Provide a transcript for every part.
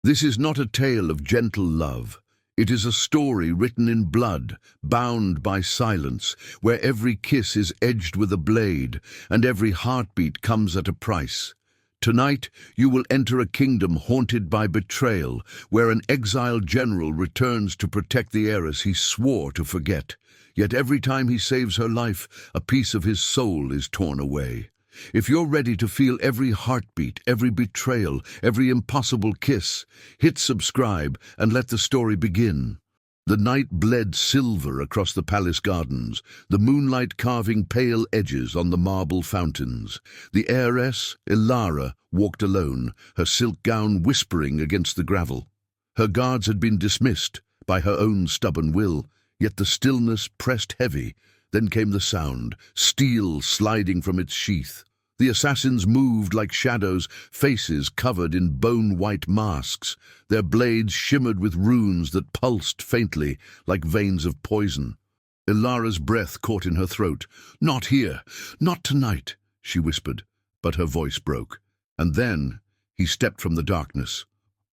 This is not a tale of gentle love. It is a story written in blood, bound by silence, where every kiss is edged with a blade, and every heartbeat comes at a price. Tonight, you will enter a kingdom haunted by betrayal, where an exiled general returns to protect the heiress he swore to forget. Yet every time he saves her life, a piece of his soul is torn away. If you're ready to feel every heartbeat, every betrayal, every impossible kiss, hit subscribe and let the story begin. The night bled silver across the palace gardens, the moonlight carving pale edges on the marble fountains. The heiress, Elara, walked alone, her silk gown whispering against the gravel. Her guards had been dismissed by her own stubborn will, yet the stillness pressed heavy. Then came the sound, steel sliding from its sheath. The assassins moved like shadows, faces covered in bone-white masks. Their blades shimmered with runes that pulsed faintly, like veins of poison. Elara's breath caught in her throat. "Not here! Not tonight!" she whispered, but her voice broke. And then he stepped from the darkness.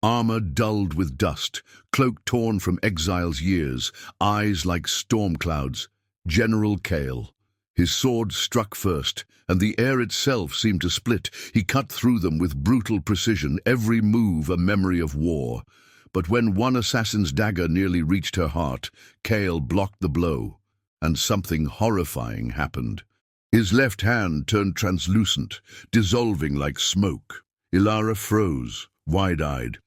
Armor dulled with dust, cloak torn from exile's years, eyes like storm clouds. General Kael. His sword struck first, and the air itself seemed to split. He cut through them with brutal precision, every move a memory of war. But when one assassin's dagger nearly reached her heart, Kael blocked the blow, and something horrifying happened. His left hand turned translucent, dissolving like smoke. Elara froze, wide-eyed.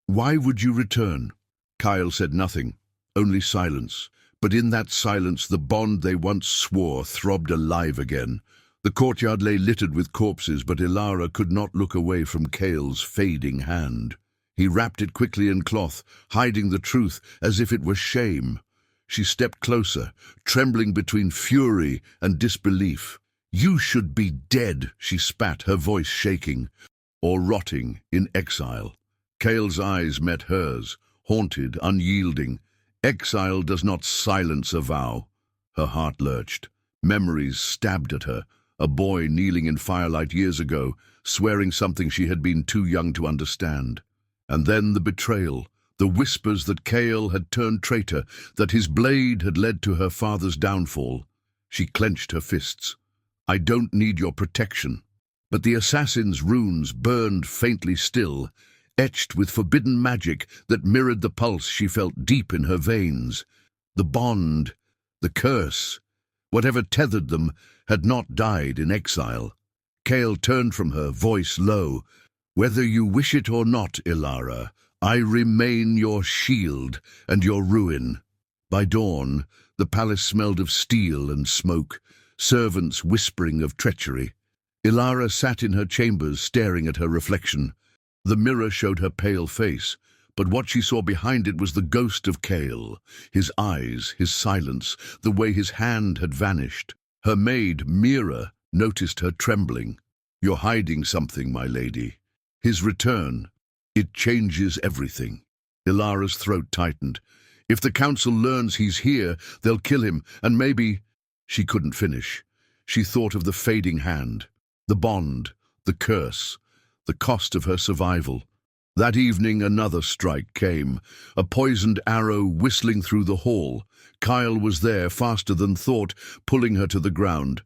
Why would you return?" Kael said nothing, only silence. But in that silence, the bond they once swore throbbed alive again. The courtyard lay littered with corpses, but Elara could not look away from Kael's fading hand. He wrapped it quickly in cloth, hiding the truth as if it were shame. She stepped closer, trembling between fury and disbelief. "You should be dead," she spat, her voice shaking, "or rotting in exile." Kael's eyes met hers, haunted, unyielding. Exile does not silence a vow. Her heart lurched. Memories stabbed at her. A boy kneeling in firelight years ago, swearing something she had been too young to understand. And then the betrayal, the whispers that Kael had turned traitor, that his blade had led to her father's downfall. She clenched her fists. "I don't need your protection." But the assassin's runes burned faintly still, etched with forbidden magic that mirrored the pulse she felt deep in her veins. The bond, the curse, whatever tethered them, had not died in exile. Kael turned from her, voice low. "Whether you wish it or not, Elara, I remain your shield and your ruin." By dawn, the palace smelled of steel and smoke, servants whispering of treachery. Elara sat in her chambers, staring at her reflection. The mirror showed her pale face, but what she saw behind it was the ghost of Kael, his eyes, his silence, the way his hand had vanished. Her maid, Mira, noticed her trembling. "You're hiding something, my lady." His return, it changes everything. Elara's throat tightened. "If the council learns he's here, they'll kill him, and maybe—" She couldn't finish. She thought of the fading hand, the bond, the curse, the cost of her survival. That evening another strike came, a poisoned arrow whistling through the hall. Kael was there, faster than thought, pulling her to the ground.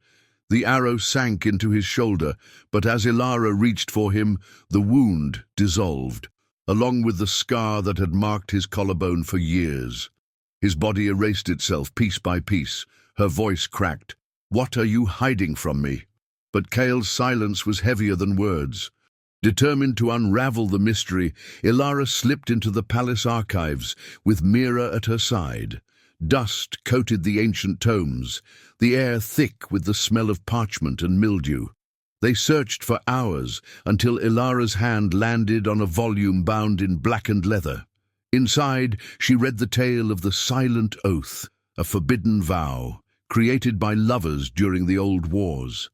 The arrow sank into his shoulder, but as Elara reached for him, the wound dissolved, along with the scar that had marked his collarbone for years. His body erased itself piece by piece. Her voice cracked. "What are you hiding from me?" But Kael's silence was heavier than words. Determined to unravel the mystery, Elara slipped into the palace archives, with Mira at her side. Dust coated the ancient tomes, the air thick with the smell of parchment and mildew. They searched for hours until Elara's hand landed on a volume bound in blackened leather. Inside, she read the tale of the Silent Oath, a forbidden vow, created by lovers during the old wars.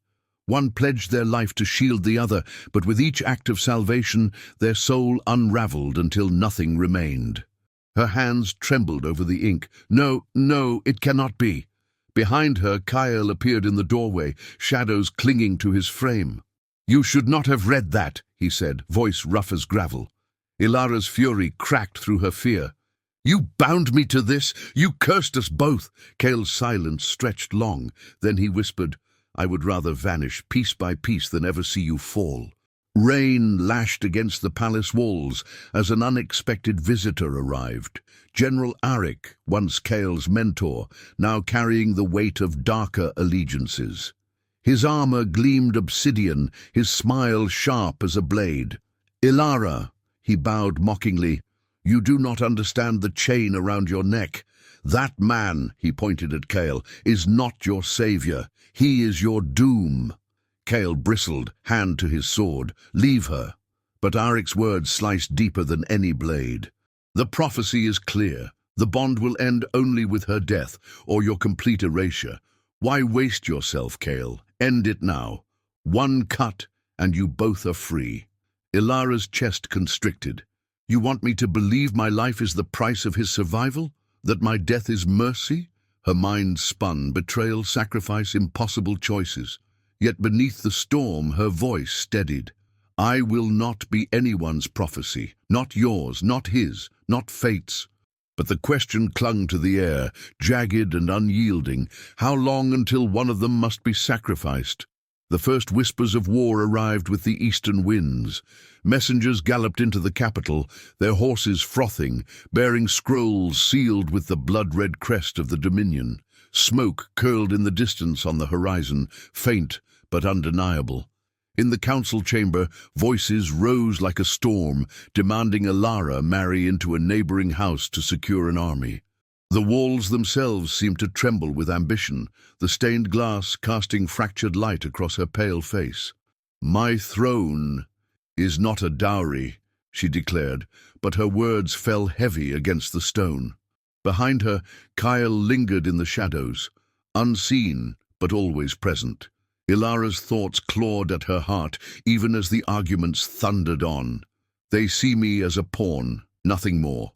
One pledged their life to shield the other, but with each act of salvation, their soul unraveled until nothing remained. Her hands trembled over the ink. "No, no, it cannot be." Behind her, Kael appeared in the doorway, shadows clinging to his frame. "You should not have read that," he said, voice rough as gravel. Elara's fury cracked through her fear. "You bound me to this! You cursed us both!" Kael's silence stretched long. Then he whispered, "I would rather vanish piece by piece than ever see you fall." Rain lashed against the palace walls as an unexpected visitor arrived. General Arik, once Kael's mentor, now carrying the weight of darker allegiances. His armor gleamed obsidian, his smile sharp as a blade. "Elara," he bowed mockingly, "you do not understand the chain around your neck. That man," he pointed at Kael, "is not your savior. He is your doom." Kael bristled, hand to his sword. "Leave her." But Arik's words sliced deeper than any blade. "The prophecy is clear. The bond will end only with her death, or your complete erasure. Why waste yourself, Kael? End it now. One cut, and you both are free." Elara's chest constricted. "You want me to believe my life is the price of his survival? That my death is mercy?" Her mind spun, betrayal, sacrifice, impossible choices. Yet beneath the storm, her voice steadied. "I will not be anyone's prophecy, not yours, not his, not fate's." But the question clung to the air, jagged and unyielding. How long until one of them must be sacrificed? The first whispers of war arrived with the eastern winds. Messengers galloped into the capital, their horses frothing, bearing scrolls sealed with the blood-red crest of the Dominion. Smoke curled in the distance on the horizon, faint but undeniable. In the council chamber, voices rose like a storm, demanding Elara marry into a neighboring house to secure an army. The walls themselves seemed to tremble with ambition, the stained glass casting fractured light across her pale face. "My throne is not a dowry," she declared, but her words fell heavy against the stone. Behind her, Kael lingered in the shadows, unseen but always present. Elara's thoughts clawed at her heart, even as the arguments thundered on. "They see me as a pawn, nothing more.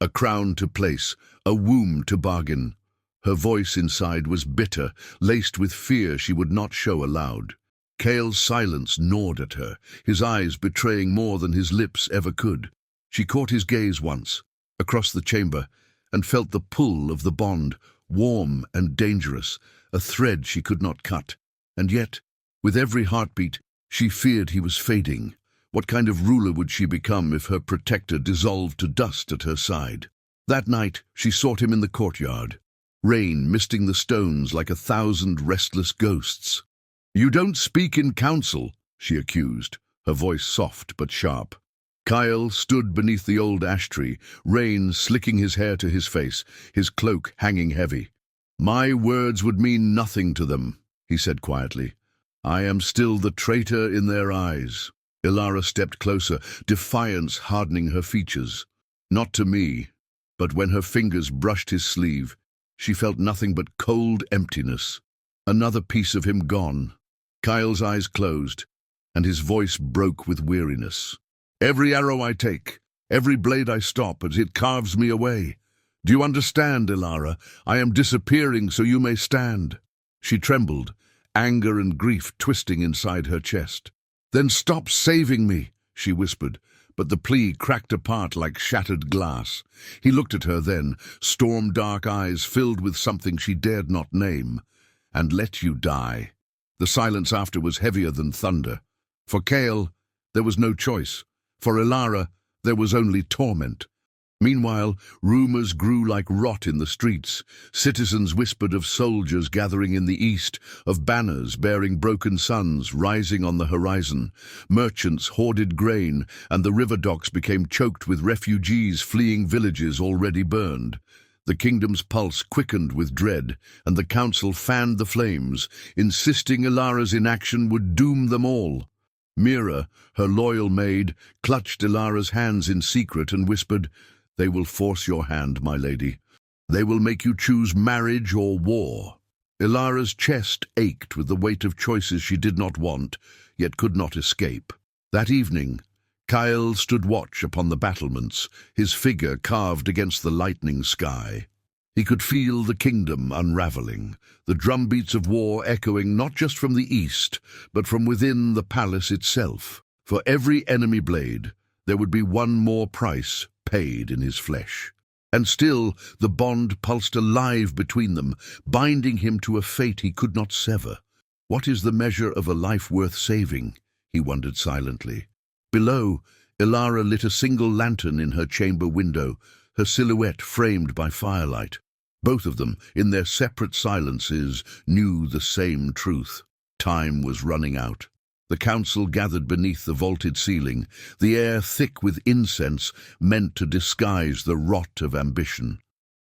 A crown to place, a womb to bargain." Her voice inside was bitter, laced with fear she would not show aloud. Kael's silence gnawed at her, his eyes betraying more than his lips ever could. She caught his gaze once, across the chamber, and felt the pull of the bond, warm and dangerous, a thread she could not cut. And yet, with every heartbeat, she feared he was fading. What kind of ruler would she become if her protector dissolved to dust at her side? That night, she sought him in the courtyard, rain misting the stones like 1,000 restless ghosts. "You don't speak in council," she accused, her voice soft but sharp. Kael stood beneath the old ash tree, rain slicking his hair to his face, his cloak hanging heavy. "My words would mean nothing to them," he said quietly. "I am still the traitor in their eyes." Elara stepped closer, defiance hardening her features. "Not to me." But when her fingers brushed his sleeve, she felt nothing but cold emptiness. Another piece of him gone. Kael's eyes closed, and his voice broke with weariness. "Every arrow I take, every blade I stop, as it carves me away. Do you understand, Elara? I am disappearing so you may stand." She trembled, anger and grief twisting inside her chest. "Then stop saving me," she whispered, but the plea cracked apart like shattered glass. He looked at her then, storm-dark eyes filled with something she dared not name. "And let you die." The silence after was heavier than thunder. For Kael, there was no choice. For Elara, there was only torment. Meanwhile, rumors grew like rot in the streets. Citizens whispered of soldiers gathering in the east, of banners bearing broken suns rising on the horizon. Merchants hoarded grain, and the river docks became choked with refugees fleeing villages already burned. The kingdom's pulse quickened with dread, and the council fanned the flames, insisting Elara's inaction would doom them all. Mira, her loyal maid, clutched Elara's hands in secret and whispered, "They will force your hand, my lady. They will make you choose marriage or war." Elara's chest ached with the weight of choices she did not want, yet could not escape. That evening, Kael stood watch upon the battlements, his figure carved against the lightning sky. He could feel the kingdom unraveling, the drumbeats of war echoing not just from the east, but from within the palace itself. For every enemy blade, There would be one more price paid in his flesh. And still the bond pulsed alive between them, binding him to a fate he could not sever. What is the measure of a life worth saving? He wondered silently. Below, Elara lit a single lantern in her chamber window, her silhouette framed by firelight. Both of them, in their separate silences, knew the same truth. Time was running out. The council gathered beneath the vaulted ceiling, the air thick with incense meant to disguise the rot of ambition.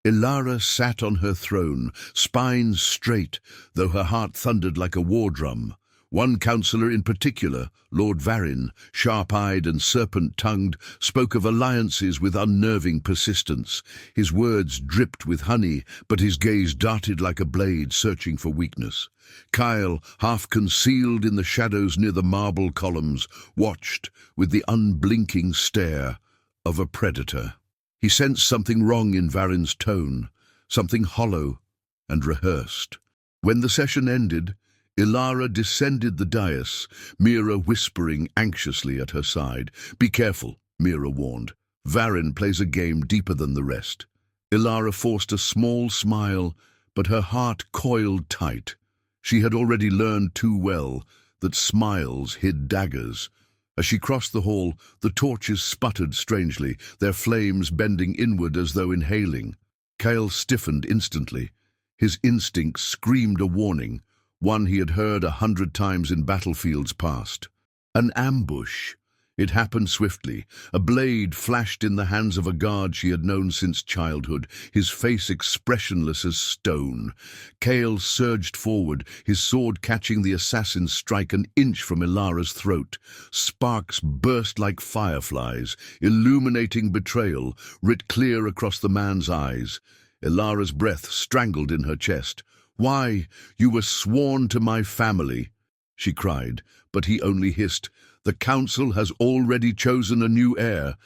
Elara sat on her throne, spine straight, though her heart thundered like a war drum. One councillor in particular, Lord Varin, sharp-eyed and serpent-tongued, spoke of alliances with unnerving persistence. His words dripped with honey, but his gaze darted like a blade searching for weakness. Kael, half concealed in the shadows near the marble columns, watched with the unblinking stare of a predator. He sensed something wrong in Varin's tone, something hollow and rehearsed. When the session ended, Elara descended the dais, Mira whispering anxiously at her side. "Be careful," Mira warned. "Varin plays a game deeper than the rest." Elara forced a small smile, but her heart coiled tight. She had already learned too well that smiles hid daggers. As she crossed the hall, the torches sputtered strangely, their flames bending inward as though inhaling. Kael stiffened instantly. His instincts screamed a warning, one he had heard 100 times in battlefields past. An ambush. It happened swiftly. A blade flashed in the hands of a guard she had known since childhood, his face expressionless as stone. Kael surged forward, his sword catching the assassin's strike an inch from Elara's throat. Sparks burst like fireflies, illuminating betrayal, writ clear across the man's eyes. Elara's breath strangled in her chest. "Why, you were sworn to my family," she cried, but he only hissed, "The council has already chosen a new heir."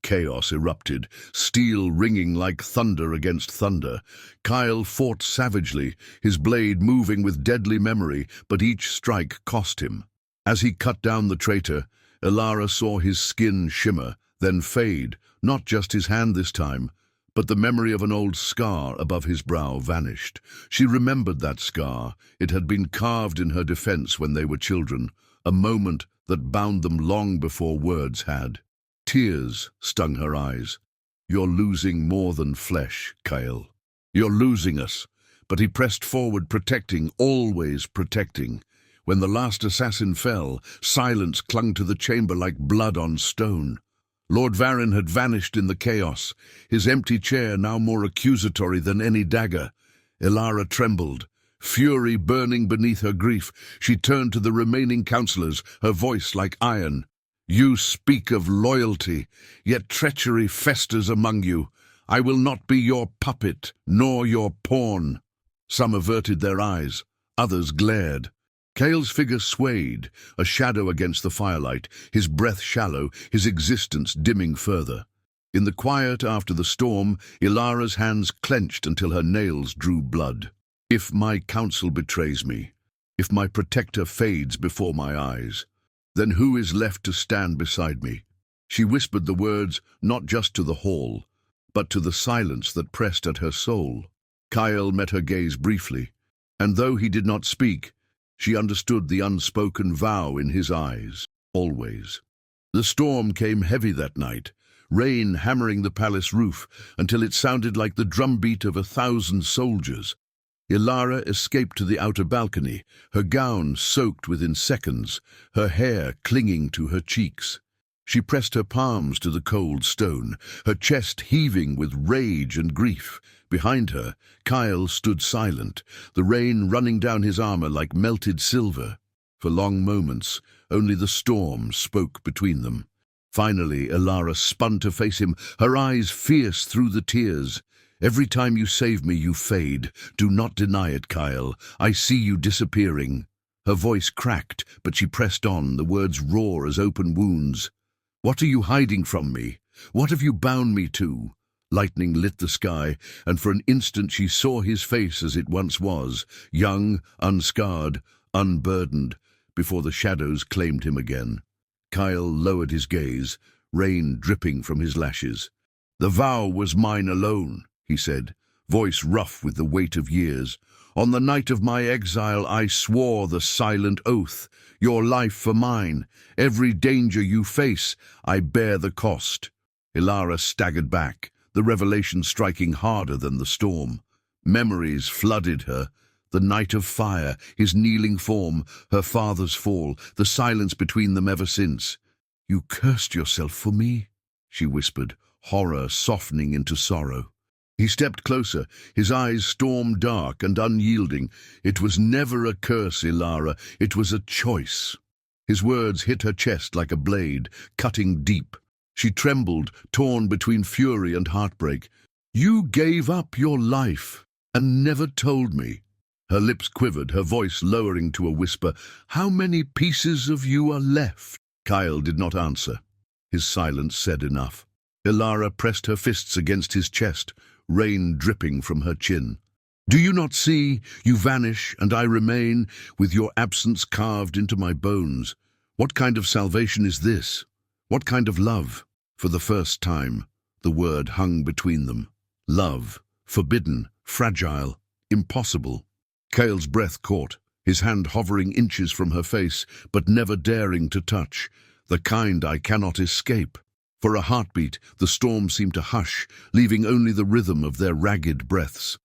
Chaos erupted, steel ringing like thunder against thunder. Kael fought savagely, his blade moving with deadly memory, but each strike cost him. As he cut down the traitor, Elara saw his skin shimmer, then fade, not just his hand this time, but the memory of an old scar above his brow vanished. She remembered that scar. It had been carved in her defense when they were children, a moment that bound them long before words had. Tears stung her eyes. "You're losing more than flesh, Kael. You're losing us." But he pressed forward, protecting, always protecting. When the last assassin fell, silence clung to the chamber like blood on stone. Lord Varin had vanished in the chaos, his empty chair now more accusatory than any dagger. Elara trembled, fury burning beneath her grief. She turned to the remaining councillors, her voice like iron. "You speak of loyalty, yet treachery festers among you. I will not be your puppet, nor your pawn." Some averted their eyes, others glared. Kael's figure swayed, a shadow against the firelight, his breath shallow, his existence dimming further. In the quiet after the storm, Elara's hands clenched until her nails drew blood. "If my counsel betrays me, if my protector fades before my eyes, then who is left to stand beside me?" She whispered the words not just to the hall, but to the silence that pressed at her soul. Kael met her gaze briefly, and though he did not speak, she understood the unspoken vow in his eyes, always. The storm came heavy that night, rain hammering the palace roof until it sounded like the drumbeat of 1,000 soldiers. Elara escaped to the outer balcony, her gown soaked within seconds, her hair clinging to her cheeks. She pressed her palms to the cold stone, her chest heaving with rage and grief. Behind her, Kael stood silent, the rain running down his armor like melted silver. For long moments, only the storm spoke between them. Finally, Elara spun to face him, her eyes fierce through the tears. "Every time you save me, you fade. Do not deny it, Kael. I see you disappearing." Her voice cracked, but she pressed on, the words raw as open wounds. "What are you hiding from me? What have you bound me to?" Lightning lit the sky, and for an instant she saw his face as it once was, young, unscarred, unburdened, before the shadows claimed him again. Kael lowered his gaze, rain dripping from his lashes. "The vow was mine alone," he said, voice rough with the weight of years. "On the night of my exile I swore the silent oath, your life for mine. Every danger you face, I bear the cost." Elara staggered back, the revelation striking harder than the storm. Memories flooded her. The night of fire, his kneeling form, her father's fall, the silence between them ever since. "You cursed yourself for me," she whispered, horror softening into sorrow. He stepped closer, his eyes storm-dark and unyielding. "It was never a curse, Elara. It was a choice." His words hit her chest like a blade, cutting deep. She trembled, torn between fury and heartbreak. "You gave up your life and never told me." Her lips quivered, her voice lowering to a whisper. "How many pieces of you are left?" Kael did not answer. His silence said enough. Elara pressed her fists against his chest, rain dripping from her chin. "Do you not see? You vanish, and I remain, with your absence carved into my bones. What kind of salvation is this? What kind of love?" For the first time, the word hung between them. Love, forbidden, fragile, impossible. Kael's breath caught, his hand hovering inches from her face, but never daring to touch. The kind I cannot escape. For a heartbeat, the storm seemed to hush, leaving only the rhythm of their ragged breaths.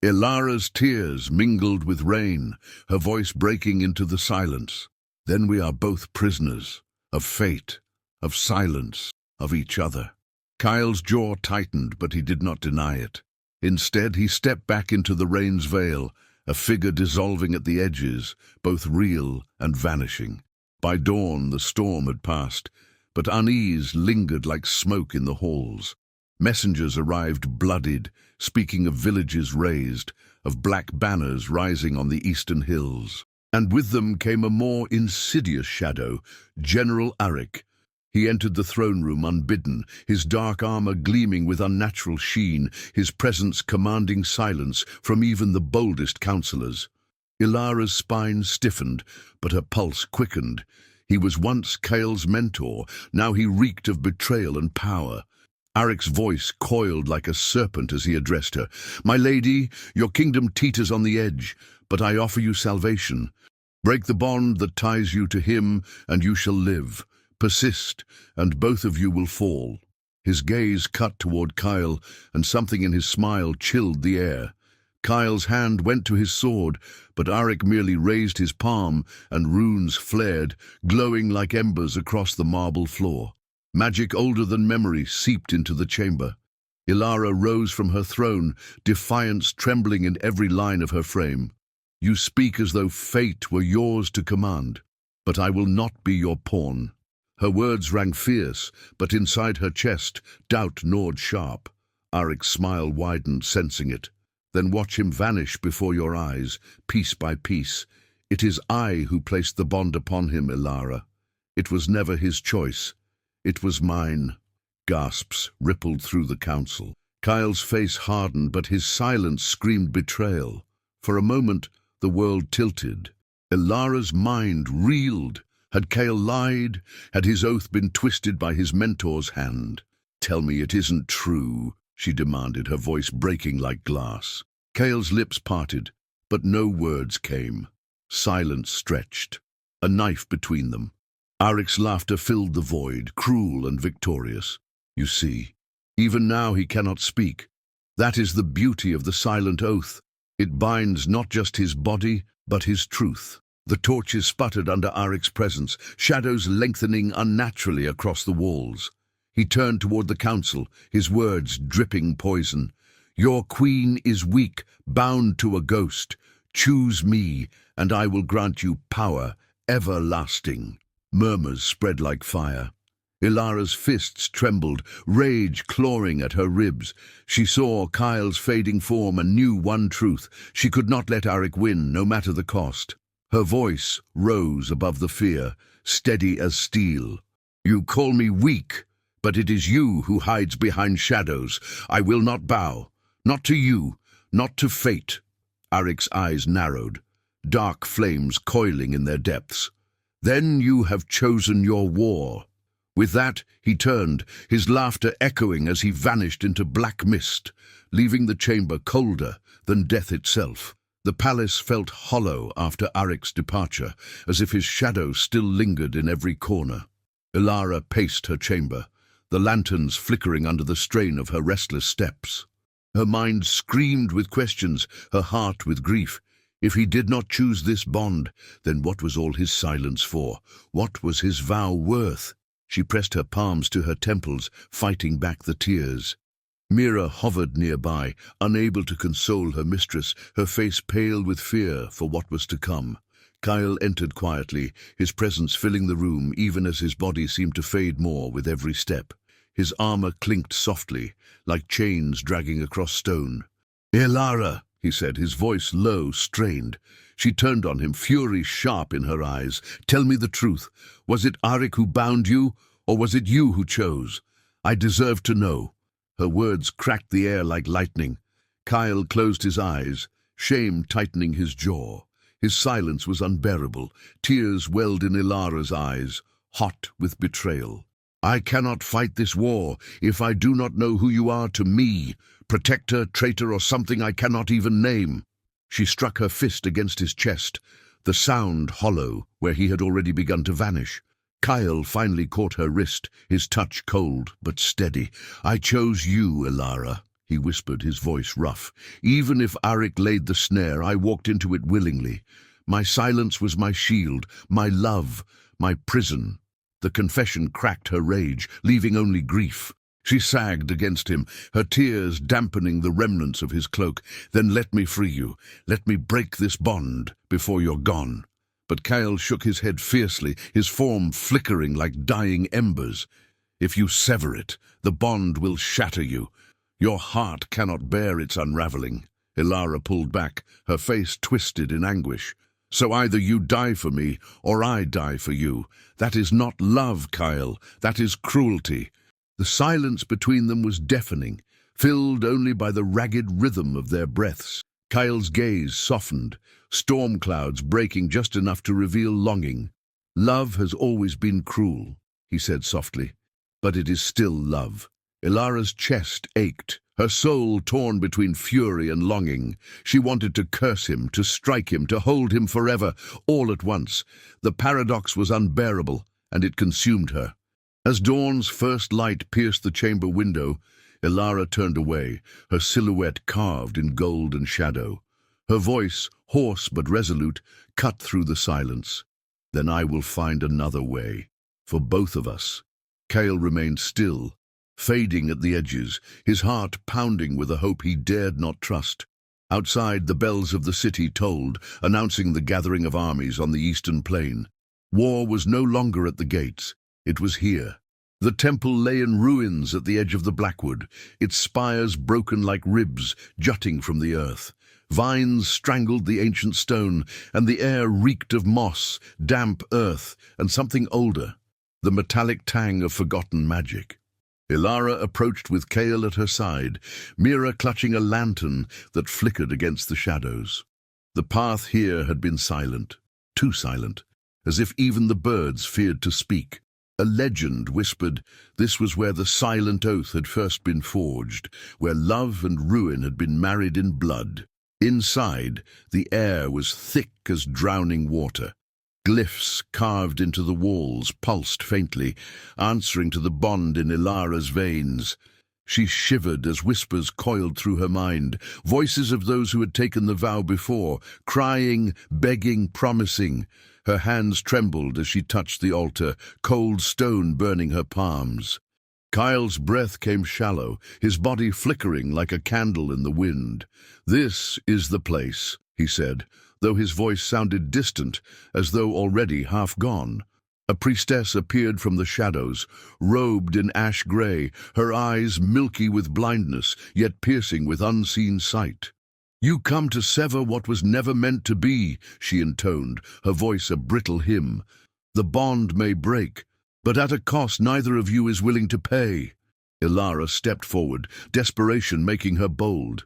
Elara's tears mingled with rain, her voice breaking into the silence. "Then we are both prisoners, of fate, of silence, of each other." Kael's jaw tightened, but he did not deny it. Instead, he stepped back into the rain's veil, a figure dissolving at the edges, both real and vanishing. By dawn, the storm had passed, but unease lingered like smoke in the halls. Messengers arrived bloodied, speaking of villages razed, of black banners rising on the eastern hills. And with them came a more insidious shadow, General Arik. He entered the throne room unbidden, his dark armor gleaming with unnatural sheen, his presence commanding silence from even the boldest counselors. Elara's spine stiffened, but her pulse quickened. He was once Kael's mentor, now he reeked of betrayal and power. Arik's voice coiled like a serpent as he addressed her. "My lady, your kingdom teeters on the edge, but I offer you salvation. Break the bond that ties you to him, and you shall live. Persist, and both of you will fall." His gaze cut toward Kael, and something in his smile chilled the air. Kael's hand went to his sword, but Arik merely raised his palm, and runes flared, glowing like embers across the marble floor. Magic older than memory seeped into the chamber. Elara rose from her throne, defiance trembling in every line of her frame. "You speak as though fate were yours to command, but I will not be your pawn." Her words rang fierce, but inside her chest, doubt gnawed sharp. Arik's smile widened, sensing it. "Then watch him vanish before your eyes, piece by piece. It is I who placed the bond upon him, Elara. It was never his choice. It was mine." Gasps rippled through the council. Kael's face hardened, but his silence screamed betrayal. For a moment, the world tilted. Elara's mind reeled. Had Kael lied? Had his oath been twisted by his mentor's hand? "Tell me it isn't true," she demanded, her voice breaking like glass. Kael's lips parted, but no words came. Silence stretched, a knife between them. Arik's laughter filled the void, cruel and victorious. "You see, even now he cannot speak. That is the beauty of the silent oath. It binds not just his body, but his truth." The torches sputtered under Arik's presence, shadows lengthening unnaturally across the walls. He turned toward the council, his words dripping poison. "Your queen is weak, bound to a ghost. Choose me, and I will grant you power, everlasting." Murmurs spread like fire. Elara's fists trembled, rage clawing at her ribs. She saw Kael's fading form and knew one truth. She could not let Arik win, no matter the cost. Her voice rose above the fear, steady as steel. "You call me weak, but it is you who hides behind shadows. I will not bow. Not to you, not to fate." Arik's eyes narrowed, dark flames coiling in their depths. Then you have chosen your war." With that, he turned, his laughter echoing as he vanished into black mist, leaving the chamber colder than death itself. The palace felt hollow after Arik's departure, as if his shadow still lingered in every corner. Elara paced her chamber, the lanterns flickering under the strain of her restless steps. Her mind screamed with questions, her heart with grief. If he did not choose this bond, then what was all his silence for? What was his vow worth? She pressed her palms to her temples, fighting back the tears. Mira hovered nearby, unable to console her mistress, her face pale with fear for what was to come. Kael entered quietly, his presence filling the room even as his body seemed to fade more with every step. His armor clinked softly, like chains dragging across stone. "Elara," he said, his voice low, strained. She turned on him, fury sharp in her eyes. "Tell me the truth. Was it Arik who bound you, or was it you who chose? I deserve to know." Her words cracked the air like lightning. Kael closed his eyes, shame tightening his jaw. His silence was unbearable. Tears welled in Elara's eyes, hot with betrayal. "I cannot fight this war if I do not know who you are to me, protector, traitor, or something I cannot even name." She struck her fist against his chest, the sound hollow where he had already begun to vanish. Kael finally caught her wrist, his touch cold but steady. "I chose you, Elara," he whispered, his voice rough. "Even if Arik laid the snare, I walked into it willingly. My silence was my shield, my love, my prison." The confession cracked her rage, leaving only grief. She sagged against him, her tears dampening the remnants of his cloak. "Then let me free you. Let me break this bond before you're gone." But Kael shook his head fiercely, his form flickering like dying embers. "If you sever it, the bond will shatter you. Your heart cannot bear its unraveling." Elara pulled back, her face twisted in anguish. "So either you die for me, or I die for you. That is not love, Kael. That is cruelty." The silence between them was deafening, filled only by the ragged rhythm of their breaths. Kael's gaze softened, storm clouds breaking just enough to reveal longing. "Love has always been cruel," he said softly, "but it is still love." Elara's chest ached, her soul torn between fury and longing. She wanted to curse him, to strike him, to hold him forever, all at once. The paradox was unbearable, and it consumed her. As dawn's first light pierced the chamber window, Elara turned away, her silhouette carved in gold and shadow. Her voice, hoarse but resolute, cut through the silence. "Then I will find another way, for both of us." Kael remained still, fading at the edges, his heart pounding with a hope he dared not trust. Outside, the bells of the city tolled, announcing the gathering of armies on the eastern plain. War was no longer at the gates. It was here. The temple lay in ruins at the edge of the Blackwood, its spires broken like ribs jutting from the earth. Vines strangled the ancient stone, and the air reeked of moss, damp earth, and something older, the metallic tang of forgotten magic. Elara approached with Kael at her side, Mira clutching a lantern that flickered against the shadows. The path here had been silent, too silent, as if even the birds feared to speak. A legend whispered this was where the silent oath had first been forged, where love and ruin had been married in blood. Inside, the air was thick as drowning water. Glyphs carved into the walls pulsed faintly, answering to the bond in Elara's veins. She shivered as whispers coiled through her mind, voices of those who had taken the vow before, crying, begging, promising. Her hands trembled as she touched the altar, cold stone burning her palms. Kael's breath came shallow, his body flickering like a candle in the wind. "This is the place," he said, though his voice sounded distant, as though already half gone. A priestess appeared from the shadows, robed in ash gray, her eyes milky with blindness, yet piercing with unseen sight. "You come to sever what was never meant to be," she intoned, her voice a brittle hymn. "The bond may break, but at a cost neither of you is willing to pay." Elara stepped forward, desperation making her bold.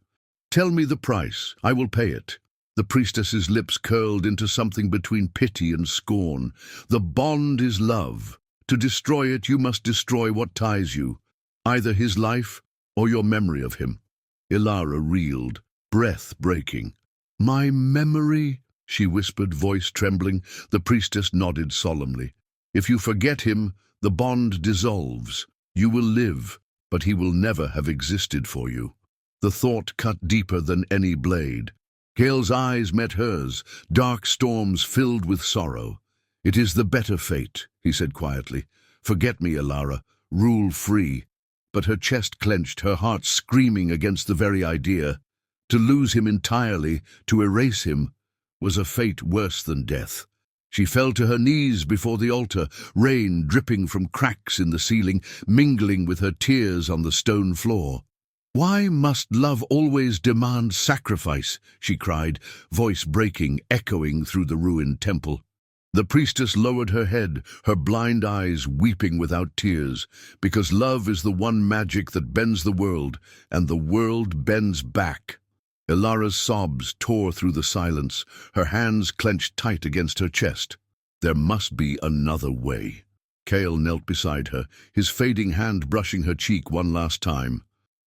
"Tell me the price. I will pay it." The priestess's lips curled into something between pity and scorn. The bond is love. To destroy it, you must destroy what ties you, either his life or your memory of him. Elara reeled, breath breaking. My memory, she whispered, voice trembling. The priestess nodded solemnly. If you forget him, the bond dissolves. You will live, but he will never have existed for you. The thought cut deeper than any blade. Kael's eyes met hers, dark storms filled with sorrow. It is the better fate, he said quietly. Forget me, Elara. Rule free. But her chest clenched, her heart screaming against the very idea. To lose him entirely, to erase him, was a fate worse than death. She fell to her knees before the altar, rain dripping from cracks in the ceiling, mingling with her tears on the stone floor. Why must love always demand sacrifice? She cried, voice breaking, echoing through the ruined temple. The priestess lowered her head, her blind eyes weeping without tears, because love is the one magic that bends the world, and the world bends back. Elara's sobs tore through the silence, her hands clenched tight against her chest. There must be another way. Kael knelt beside her, his fading hand brushing her cheek one last time.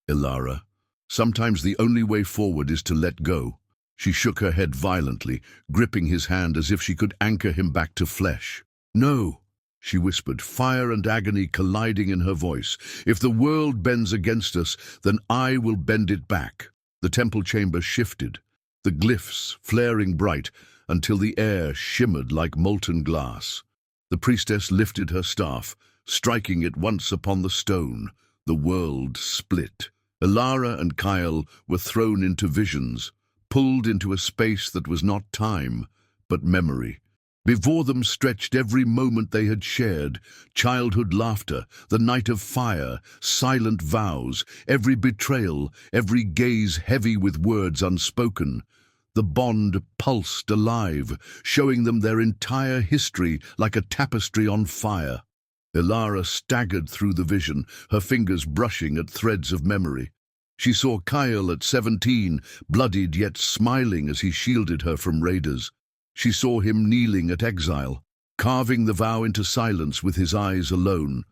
Elara, sometimes the only way forward is to let go. She shook her head violently, gripping his hand as if she could anchor him back to flesh. No, she whispered, fire and agony colliding in her voice. If the world bends against us, then I will bend it back. The temple chamber shifted, the glyphs flaring bright until the air shimmered like molten glass. The priestess lifted her staff, striking it once upon the stone. The world split. Elara and Kael were thrown into visions, pulled into a space that was not time, but memory. Before them stretched every moment they had shared, childhood laughter, the night of fire, silent vows, every betrayal, every gaze heavy with words unspoken. The bond pulsed alive, showing them their entire history like a tapestry on fire. Elara staggered through the vision, her fingers brushing at threads of memory. She saw Kael at 17, bloodied yet smiling as he shielded her from raiders. She saw him kneeling at exile, carving the vow into silence with his eyes alone.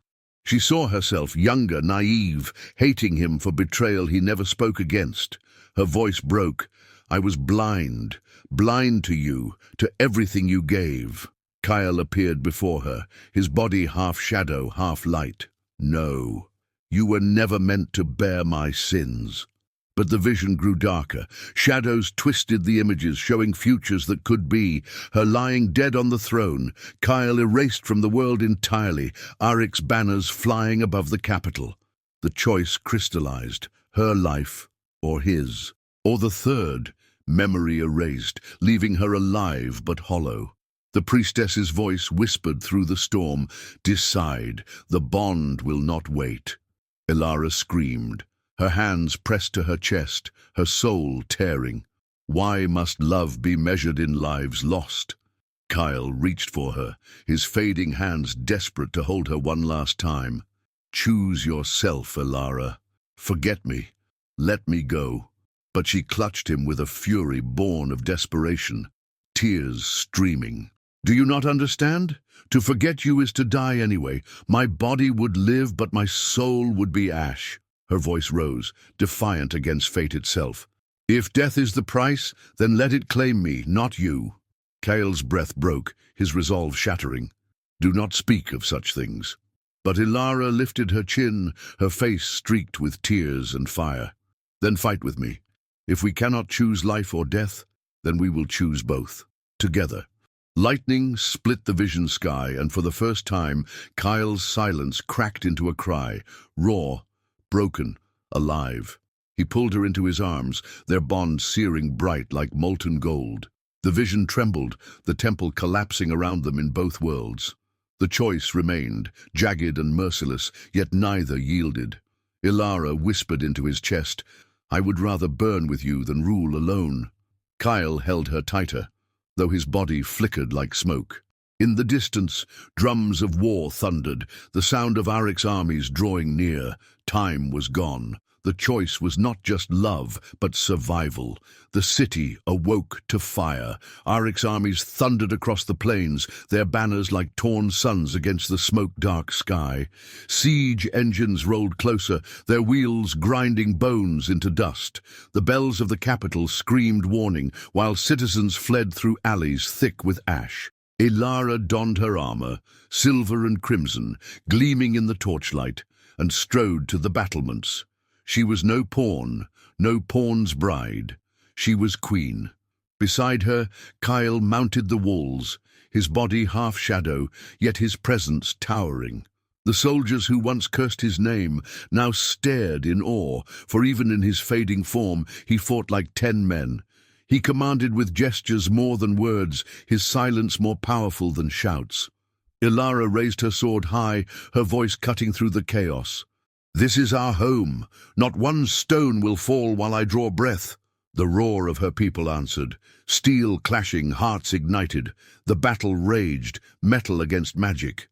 She saw herself, younger, naive, hating him for betrayal he never spoke against. Her voice broke. I was blind, blind to you, to everything you gave. Kael appeared before her, his body half shadow, half light. No, you were never meant to bear my sins. But the vision grew darker. Shadows twisted the images, showing futures that could be. Her lying dead on the throne, Kael erased from the world entirely, Arik's banners flying above the capital. The choice crystallized, her life or his. Or the third, memory erased, leaving her alive but hollow. The priestess's voice whispered through the storm, decide, the bond will not wait. Elara screamed. Her hands pressed to her chest, her soul tearing. Why must love be measured in lives lost? Kael reached for her, his fading hands desperate to hold her one last time. Choose yourself, Elara. Forget me. Let me go. But she clutched him with a fury born of desperation, tears streaming. Do you not understand? To forget you is to die anyway. My body would live, but my soul would be ash. Her voice rose, defiant against fate itself. If death is the price, then let it claim me, not you. Kael's breath broke, his resolve shattering. Do not speak of such things. But Elara lifted her chin, her face streaked with tears and fire. Then fight with me. If we cannot choose life or death, then we will choose both, together. Lightning split the vision sky, and for the first time, Kael's silence cracked into a cry, raw, broken, alive. He pulled her into his arms, their bond searing bright like molten gold. The vision trembled, the temple collapsing around them in both worlds. The choice remained, jagged and merciless, yet neither yielded. Elara whispered into his chest, I would rather burn with you than rule alone. Kael held her tighter, though his body flickered like smoke. In the distance, drums of war thundered, the sound of Arik's armies drawing near. Time was gone. The choice was not just love, but survival. The city awoke to fire. Arik's armies thundered across the plains, their banners like torn suns against the smoke-dark sky. Siege engines rolled closer, their wheels grinding bones into dust. The bells of the capital screamed warning, while citizens fled through alleys thick with ash. Elara donned her armor, silver and crimson, gleaming in the torchlight, and strode to the battlements. She was no pawn, no pawn's bride. She was queen. Beside her, Kael mounted the walls, his body half-shadow, yet his presence towering. The soldiers who once cursed his name now stared in awe, for even in his fading form he fought like 10 men. He commanded with gestures more than words, his silence more powerful than shouts. Elara raised her sword high, her voice cutting through the chaos. "This is our home. Not one stone will fall while I draw breath." The roar of her people answered. Steel clashing, hearts ignited. The battle raged, metal against magic.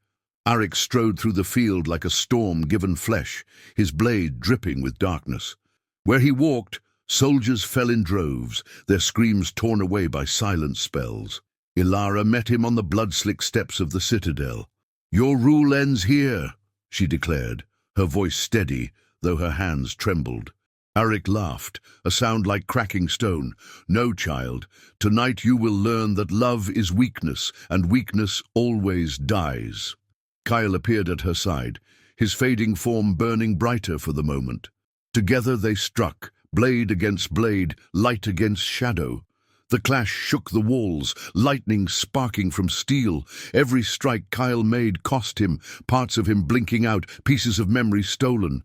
Arik strode through the field like a storm given flesh, his blade dripping with darkness. Where he walked, soldiers fell in droves, their screams torn away by silent spells. Elara met him on the blood-slick steps of the citadel. "Your rule ends here," she declared, her voice steady, though her hands trembled. Arik laughed, a sound like cracking stone. "No, child. Tonight you will learn that love is weakness, and weakness always dies." Kael appeared at her side, his fading form burning brighter for the moment. Together they struck, blade against blade, light against shadow. The clash shook the walls, lightning sparking from steel. Every strike Kael made cost him, parts of him blinking out, pieces of memory stolen.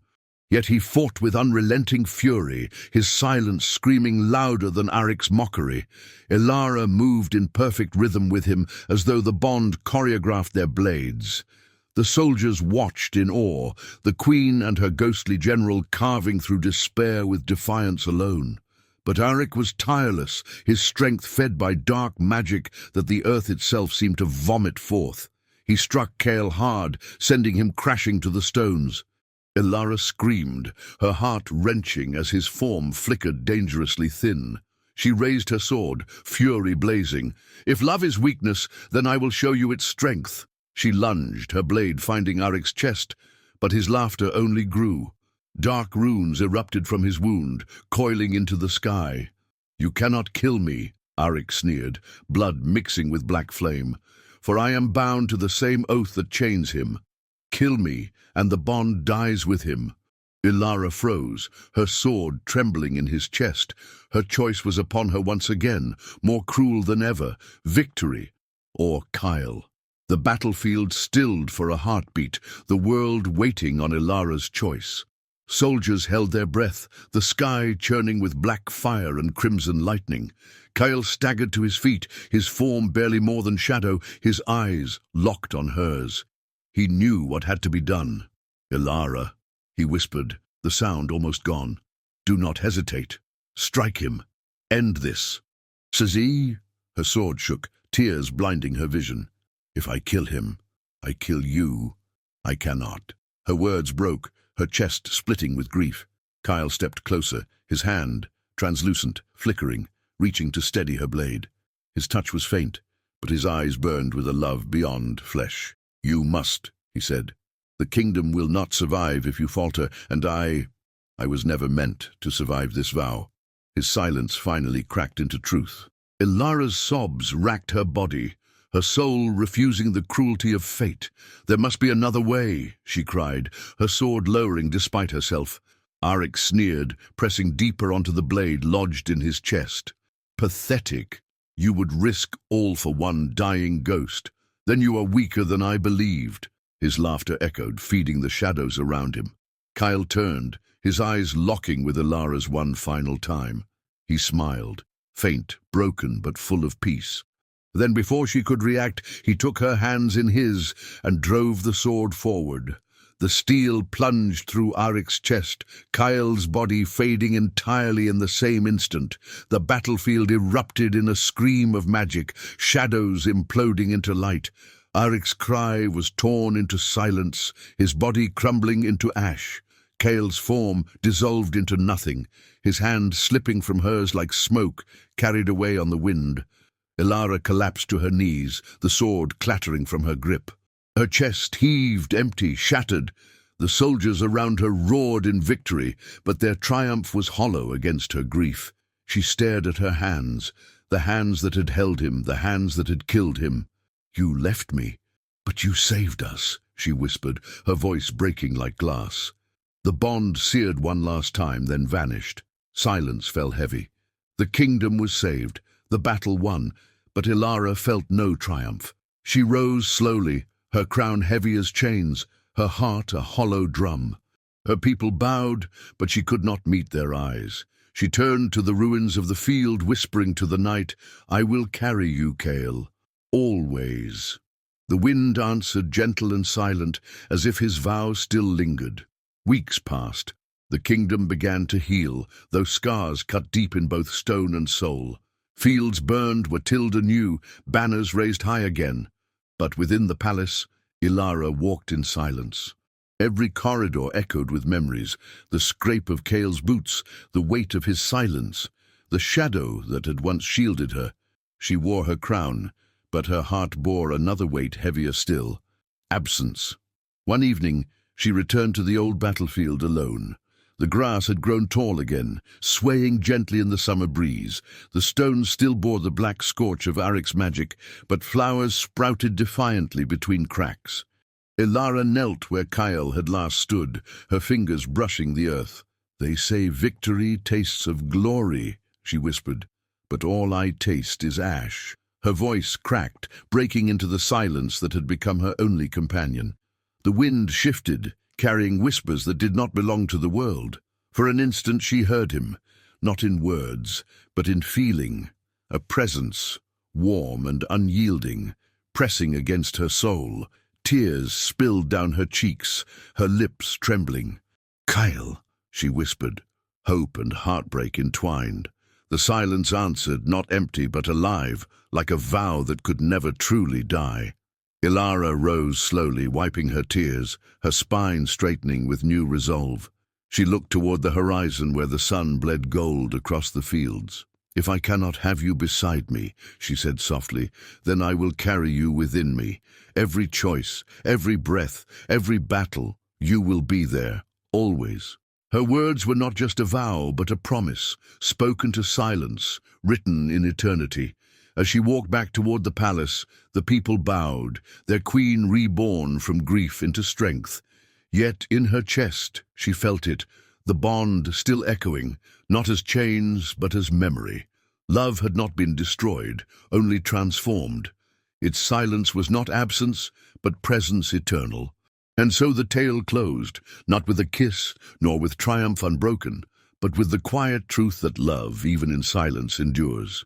Yet he fought with unrelenting fury, his silence screaming louder than Arik's mockery. Elara moved in perfect rhythm with him, as though the bond choreographed their blades. The soldiers watched in awe, the queen and her ghostly general carving through despair with defiance alone. But Arik was tireless, his strength fed by dark magic that the earth itself seemed to vomit forth. He struck Kael hard, sending him crashing to the stones. Elara screamed, her heart wrenching as his form flickered dangerously thin. She raised her sword, fury blazing. "If love is weakness, then I will show you its strength." She lunged, her blade finding Arik's chest, but his laughter only grew. Dark runes erupted from his wound, coiling into the sky. "You cannot kill me," Arik sneered, blood mixing with black flame, "for I am bound to the same oath that chains him. Kill me, and the bond dies with him." Elara froze, her sword trembling in his chest. Her choice was upon her once again, more cruel than ever, victory or Kael. The battlefield stilled for a heartbeat, the world waiting on Elara's choice. Soldiers held their breath, the sky churning with black fire and crimson lightning. Kael staggered to his feet, his form barely more than shadow, his eyes locked on hers. He knew what had to be done. "Elara," he whispered, the sound almost gone. "Do not hesitate. Strike him. End this." "Sazi?" Her sword shook, tears blinding her vision. "If I kill him, I kill you. I cannot." Her words broke, her chest splitting with grief. Kael stepped closer, his hand, translucent, flickering, reaching to steady her blade. His touch was faint, but his eyes burned with a love beyond flesh. "You must," he said. "The kingdom will not survive if you falter, and I was never meant to survive this vow." His silence finally cracked into truth. Elara's sobs racked her body, her soul refusing the cruelty of fate. "There must be another way," she cried, her sword lowering despite herself. Arik sneered, pressing deeper onto the blade lodged in his chest. "Pathetic. You would risk all for one dying ghost. Then you are weaker than I believed." His laughter echoed, feeding the shadows around him. Kael turned, his eyes locking with Elara's one final time. He smiled, faint, broken, but full of peace. Then before she could react, he took her hands in his and drove the sword forward. The steel plunged through Arik's chest, Kael's body fading entirely in the same instant. The battlefield erupted in a scream of magic, shadows imploding into light. Arik's cry was torn into silence, his body crumbling into ash. Kael's form dissolved into nothing, his hand slipping from hers like smoke carried away on the wind. Elara collapsed to her knees, the sword clattering from her grip. Her chest heaved, empty, shattered. The soldiers around her roared in victory, but their triumph was hollow against her grief. She stared at her hands, the hands that had held him, the hands that had killed him. "You left me, but you saved us," she whispered, her voice breaking like glass. The bond seared one last time, then vanished. Silence fell heavy. The kingdom was saved, the battle won, but Elara felt no triumph. She rose slowly, her crown heavy as chains, her heart a hollow drum. Her people bowed, but she could not meet their eyes. She turned to the ruins of the field, whispering to the night, "I will carry you, Kael, always." The wind answered, gentle and silent, as if his vow still lingered. Weeks passed. The kingdom began to heal, though scars cut deep in both stone and soul. Fields burned, were tilled anew, banners raised high again. But within the palace, Elara walked in silence. Every corridor echoed with memories, the scrape of Kael's boots, the weight of his silence, the shadow that had once shielded her. She wore her crown, but her heart bore another weight heavier still: absence. One evening, she returned to the old battlefield alone. The grass had grown tall again, swaying gently in the summer breeze. The stones still bore the black scorch of Arik's magic, but flowers sprouted defiantly between cracks. Elara knelt where Kael had last stood, her fingers brushing the earth. "They say victory tastes of glory," she whispered, "but all I taste is ash." Her voice cracked, breaking into the silence that had become her only companion. The wind shifted, carrying whispers that did not belong to the world. For an instant she heard him, not in words, but in feeling, a presence, warm and unyielding, pressing against her soul. Tears spilled down her cheeks, her lips trembling. "Kael," she whispered, hope and heartbreak entwined. The silence answered, not empty but alive, like a vow that could never truly die. Elara rose slowly, wiping her tears, her spine straightening with new resolve. She looked toward the horizon where the sun bled gold across the fields. "If I cannot have you beside me," she said softly, "then I will carry you within me. Every choice, every breath, every battle, you will be there, always." Her words were not just a vow, but a promise, spoken to silence, written in eternity. As she walked back toward the palace, the people bowed, their queen reborn from grief into strength. Yet in her chest, she felt it, the bond still echoing, not as chains, but as memory. Love had not been destroyed, only transformed. Its silence was not absence, but presence eternal. And so the tale closed, not with a kiss, nor with triumph unbroken, but with the quiet truth that love, even in silence, endures.